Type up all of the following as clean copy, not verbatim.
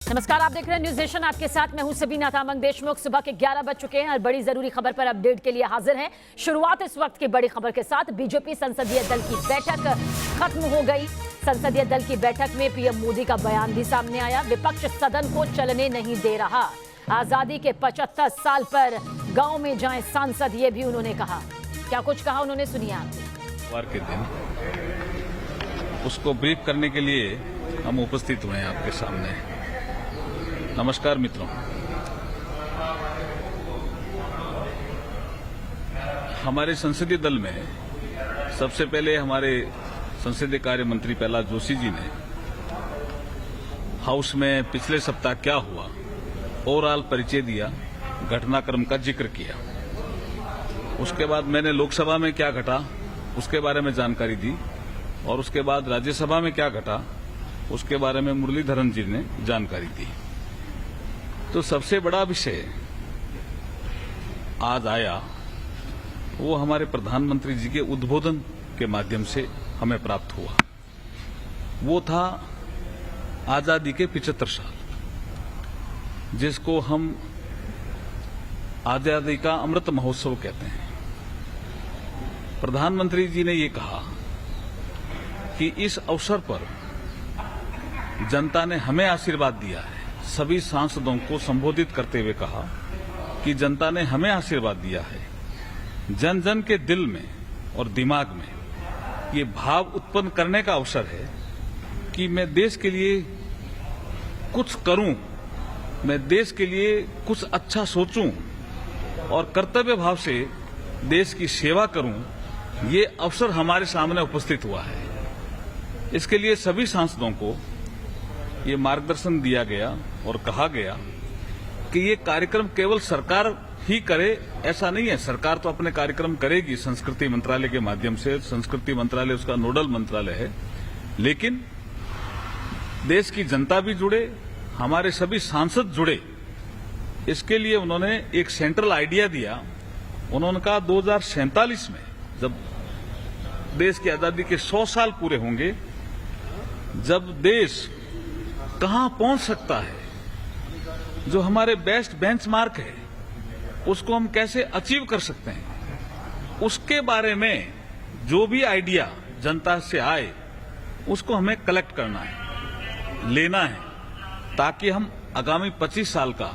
नमस्कार, आप देख रहे हैं न्यूज नेशन। आपके साथ मैं हूं सबीना तामंग देशमुख। सुबह के 11 बज चुके हैं और बड़ी जरूरी खबर पर अपडेट के लिए हाजिर हैं। शुरुआत इस वक्त की बड़ी खबर के साथ। बीजेपी संसदीय दल की बैठक खत्म हो गई। संसदीय दल की बैठक में पीएम मोदी का बयान भी सामने आया। विपक्ष सदन को चलने नहीं दे रहा। आजादी के 75 साल पर गांव में जाएं सांसद, ये भी उन्होंने कहा। क्या कुछ कहा उन्होंने, सुनिए आप। के दिन उसको ब्रीफ करने के लिए हम उपस्थित हुए हैं आपके सामने। नमस्कार मित्रों, हमारे संसदीय दल में सबसे पहले हमारे संसदीय कार्य मंत्री प्रहलाद जोशी जी ने हाउस में पिछले सप्ताह क्या हुआ ओवरऑल परिचय दिया, घटनाक्रम का जिक्र किया। उसके बाद मैंने लोकसभा में क्या घटा उसके बारे में जानकारी दी और उसके बाद राज्यसभा में क्या घटा उसके बारे में मुरलीधरन जी ने जानकारी दी। तो सबसे बड़ा विषय आज आया वो हमारे प्रधानमंत्री जी के उद्बोधन के माध्यम से हमें प्राप्त हुआ। वो था आजादी के 75 साल, जिसको हम आजादी का अमृत महोत्सव कहते हैं। प्रधानमंत्री जी ने ये कहा कि इस अवसर पर जनता ने हमें आशीर्वाद दिया है। सभी सांसदों को संबोधित करते हुए कहा कि जनता ने हमें आशीर्वाद दिया है। जन जन के दिल में और दिमाग में ये भाव उत्पन्न करने का अवसर है कि मैं देश के लिए कुछ करूं, मैं देश के लिए कुछ अच्छा सोचूं और कर्तव्य भाव से देश की सेवा करूं। ये अवसर हमारे सामने उपस्थित हुआ है। इसके लिए सभी सांसदों को ये मार्गदर्शन दिया गया और कहा गया कि ये कार्यक्रम केवल सरकार ही करे, ऐसा नहीं है। सरकार तो अपने कार्यक्रम करेगी संस्कृति मंत्रालय के माध्यम से। संस्कृति मंत्रालय उसका नोडल मंत्रालय है, लेकिन देश की जनता भी जुड़े, हमारे सभी सांसद जुड़े। इसके लिए उन्होंने एक सेंट्रल आइडिया दिया। उन्होंने कहा 2047 में जब देश की आजादी के 100 साल पूरे होंगे, जब देश कहां पहुंच सकता है, जो हमारे बेस्ट बेंचमार्क है उसको हम कैसे अचीव कर सकते हैं, उसके बारे में जो भी आइडिया जनता से आए उसको हमें कलेक्ट करना है, लेना है, ताकि हम आगामी 25 साल का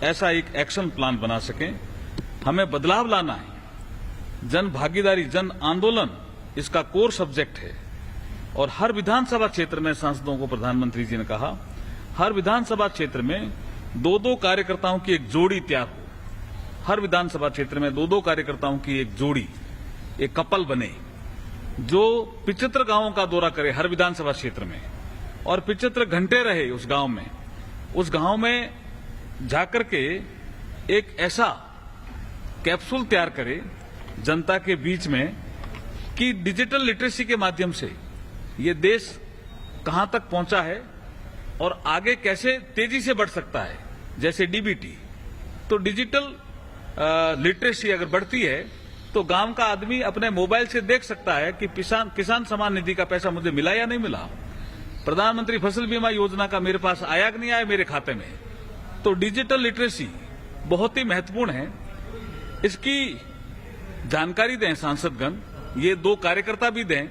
ऐसा एक एक्शन प्लान बना सकें। हमें बदलाव लाना है। जन भागीदारी, जन आंदोलन इसका कोर सब्जेक्ट है। और हर विधानसभा क्षेत्र में सांसदों को प्रधानमंत्री जी ने कहा, हर विधानसभा क्षेत्र में 2-2 कार्यकर्ताओं की एक जोड़ी तैयार हो। हर विधानसभा क्षेत्र में 2-2 कार्यकर्ताओं की एक जोड़ी, एक कपल बने, जो 75 गांवों का दौरा करे हर विधानसभा क्षेत्र में और 75 घंटे रहे उस गांव में। उस गांव में जाकर के एक ऐसा कैप्सूल तैयार करे जनता के बीच में कि डिजिटल लिटरेसी के माध्यम से ये देश कहां तक पहुंचा है और आगे कैसे तेजी से बढ़ सकता है। जैसे डीबीटी, तो डिजिटल लिटरेसी अगर बढ़ती है तो गांव का आदमी अपने मोबाइल से देख सकता है कि किसान सम्मान निधि का पैसा मुझे मिला या नहीं मिला, प्रधानमंत्री फसल बीमा योजना का मेरे पास आया कि नहीं आया मेरे खाते में। तो डिजिटल लिटरेसी बहुत ही महत्वपूर्ण है। इसकी जानकारी दें सांसदगण, ये 2 कार्यकर्ता भी दें।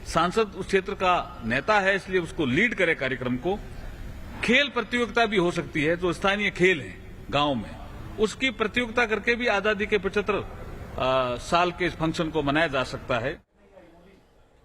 सांसद उस क्षेत्र का नेता है, इसलिए उसको लीड करे कार्यक्रम को। खेल प्रतियोगिता भी हो सकती है, जो स्थानीय खेल है गांव में, उसकी प्रतियोगिता करके भी आजादी के 75 साल के इस फंक्शन को मनाया जा सकता है।